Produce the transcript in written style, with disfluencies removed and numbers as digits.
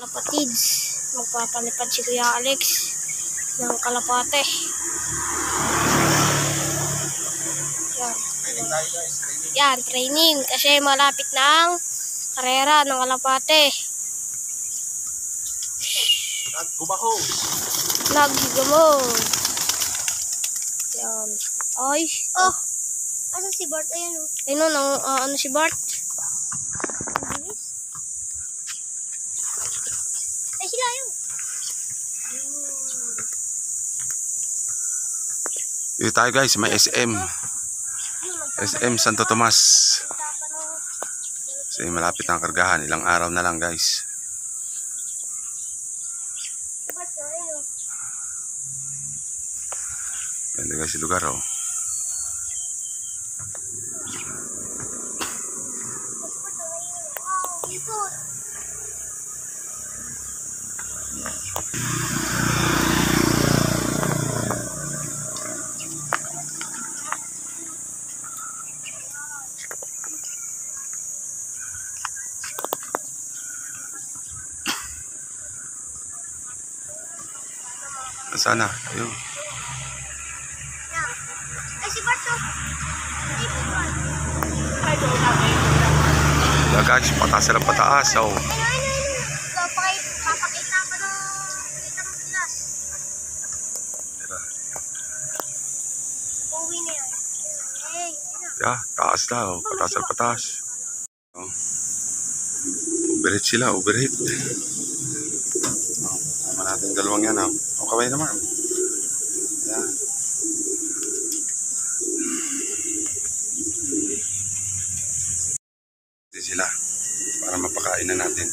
kalapatids. Magpapalipad si Kuya Alex ng kalapate. Yan. Yan, training. Kasi malapit na ang karera ng kalapate. Nagkumahos. Naghigamon. Yan. Ay. Oh. Ano si Bart? Ayan o. Ayun o, ano si Bart? Ay, sila yun. Dito tayo guys, may SM. SM Santo Tomas. Kasi malapit ang kargahan. Ilang araw na lang guys. Ganda guys yung lugar oh. Sana, ayun. Ay, si Bart to. Yeah, guys, pataas na pataas. Oh. Papakita pa ng kita mo sila. Uwi na yan. Yeah, taas na. Oh. Pataas na pataas. Oh. Overheat sila, overheat. Oh, tama natin dalawang yan. Oh. O kaway naman. Yan. Hindi sila para mapakain na natin.